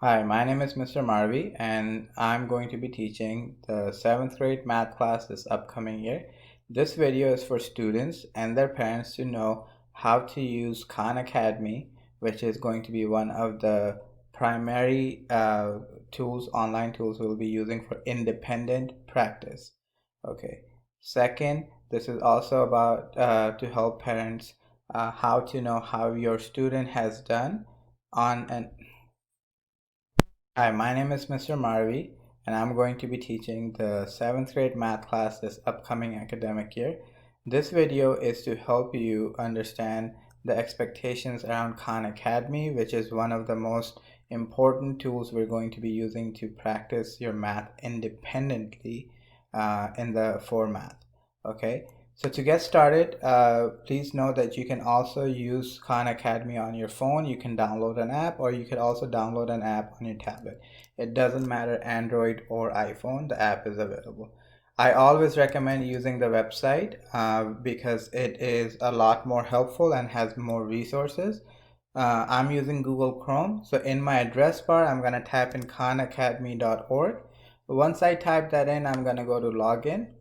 Hi, my name is Mr. Marvi, and I'm going to be teaching the 7th grade math class this upcoming year. This video is for students and their parents to know how to use Khan Academy, which is going to be one of the primary online tools we'll be using for independent practice. Okay. Second, this is also about to help parents how to know how your student has done on an Hi, my name is Mr. Marvi, and I'm going to be teaching the 7th grade math class this upcoming academic year. This video is to help you understand the expectations around Khan Academy, which is one of the most important tools we're going to be using to practice your math independently in the format. Okay, so to get started, please know that you can also use Khan Academy on your phone. You can download an app, or you could also download an app on your tablet. It doesn't matter Android or iPhone, the app is available. I always recommend using the website because it is a lot more helpful and has more resources. I'm using Google Chrome, so in my address bar, I'm going to type in khanacademy.org. Once I type that in, I'm going to go to login.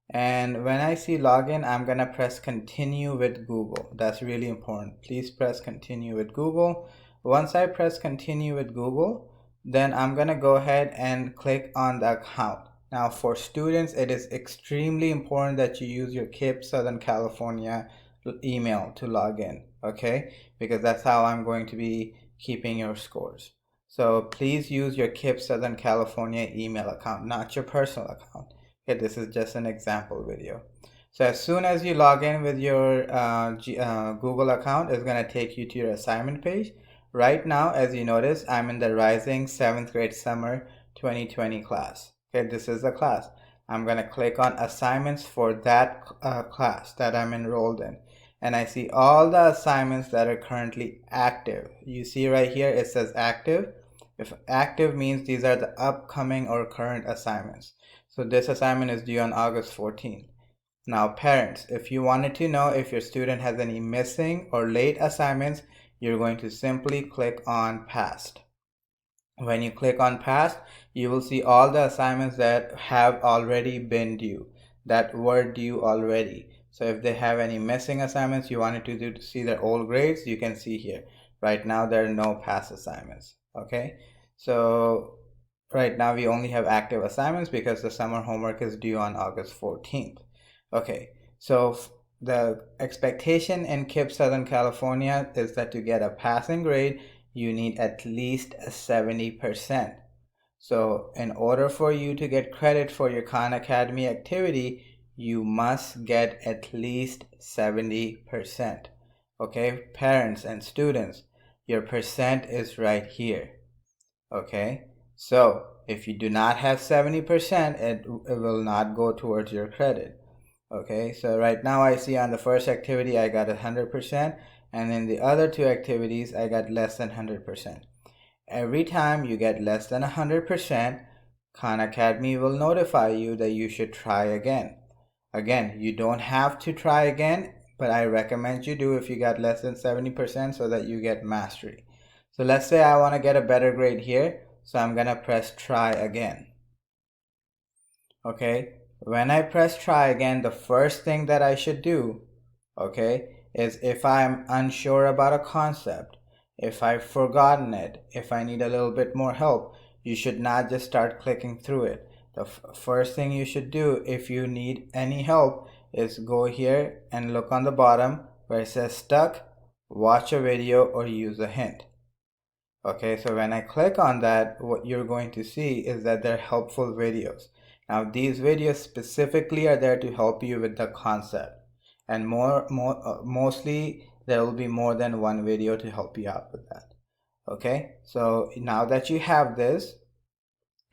And when I see login, I'm gonna press continue with Google. That's really important. Please press continue with Google. Once I press continue with Google, then I'm gonna go ahead and click on the account. Now for students, it is extremely important that you use your KIPP Southern California email to log in, okay? Because that's how I'm going to be keeping your scores. So please use your KIPP Southern California email account, not your personal account. Okay, this is just an example video. So as soon as you log in with your Google account, it's going to take you to your assignment page. Right now, as you notice, I'm in the Rising 7th grade summer 2020 class. Okay, this is the class. I'm going to click on assignments for that class that I'm enrolled in. And I see all the assignments that are currently active. You see right here, it says active. If active means these are the upcoming or current assignments. So this assignment is due on August 14th. Now parents, if you wanted to know if your student has any missing or late assignments, you're going to simply click on past. When you click on past, you will see all the assignments that have already been due, that were due already. So if they have any missing assignments you wanted to do to see their old grades, you can see here. Right now there are no past assignments. Okay, so right now we only have active assignments because the summer homework is due on August 14th. Okay, so the expectation in KIPP Southern California is that to get a passing grade, you need at least 70%. So in order for you to get credit for your Khan Academy activity, you must get at least 70%. Okay, parents and students, your percent is right here. Okay, so if you do not have 70%, it will not go towards your credit. Okay, so right now I see on the first activity I got 100%, and in the other two activities I got less than 100%. Every time you get less than 100%, Khan Academy will notify you that you should try again. Again, you don't have to try again, but I recommend you do if you got less than 70% so that you get mastery. So let's say I want to get a better grade here, so I'm gonna press try again. Okay, when I press try again, the first thing that I should do, okay, is if I'm unsure about a concept, if I've forgotten it, if I need a little bit more help, you should not just start clicking through it. The first thing you should do if you need any help is go here and look on the bottom where it says stuck, watch a video or use a hint. Okay, so when I click on that, what you're going to see is that they're helpful videos. Now these videos specifically are there to help you with the concept, and mostly there will be more than one video to help you out with that. Okay, so now that you have this,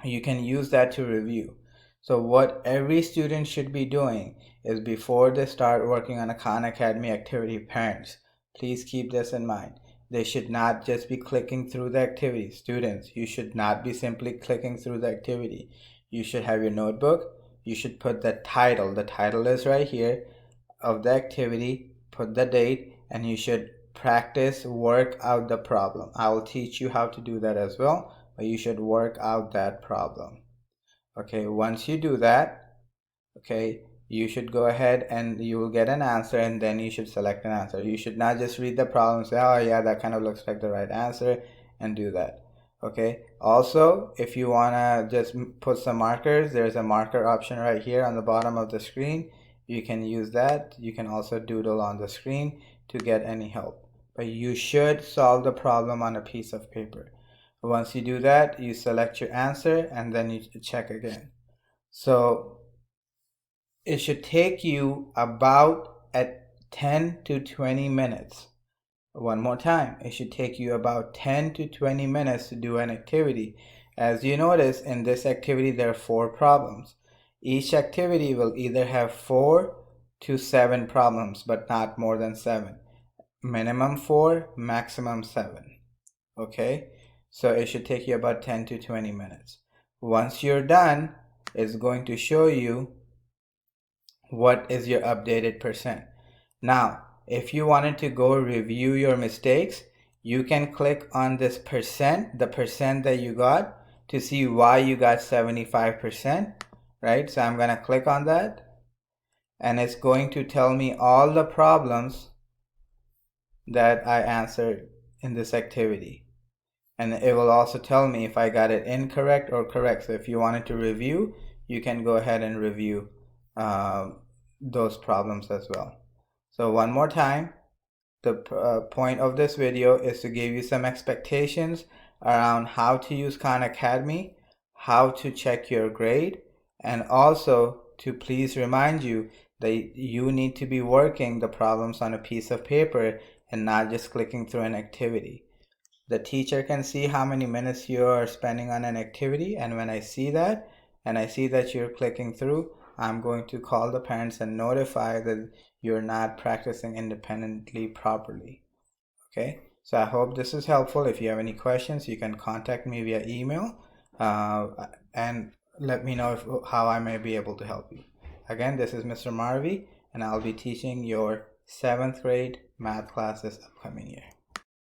you can use that to review. So what every student should be doing is before they start working on a Khan Academy activity, parents, please keep this in mind. They should not just be clicking through the activity. Students, you should not be simply clicking through the activity. You should have your notebook. You should put the title. The title is right here of the activity. Put the date, and you should practice, work out the problem. I will teach you how to do that as well, but you should work out that problem. Okay, once you do that, okay, you should go ahead and you will get an answer, and then you should select an answer. You should not just read the problem and say, oh yeah, that kind of looks like the right answer, and do that. Okay, also if you want to just put some markers, there's a marker option right here on the bottom of the screen. You can use that. You can also doodle on the screen to get any help, but you should solve the problem on a piece of paper. Once you do that, you select your answer and then you check again. So it should take you about at 10 to 20 minutes. One more time, it should take you about 10 to 20 minutes to do an activity. As you notice, in this activity there are 4 problems. Each activity will either have 4 to 7 problems, but not more than 7. Minimum 4, maximum 7. Okay, so it should take you about 10 to 20 minutes. Once you're done, it's going to show you what is your updated percent. Now, if you wanted to go review your mistakes, you can click on this percent, the percent that you got, to see why you got 75%, right? So I'm going to click on that, and it's going to tell me all the problems that I answered in this activity. And it will also tell me if I got it incorrect or correct. So if you wanted to review, you can go ahead and review those problems as well. So one more time, the point of this video is to give you some expectations around how to use Khan Academy, how to check your grade, and also to please remind you that you need to be working the problems on a piece of paper and not just clicking through an activity. The teacher can see how many minutes you are spending on an activity, and when I see that and I see that you're clicking through, I'm going to call the parents and notify that you're not practicing independently properly. Okay, so I hope this is helpful. If you have any questions, you can contact me via email and let me know how I may be able to help you. Again, this is Mr. Marvi, and I'll be teaching your 7th grade math class this upcoming year.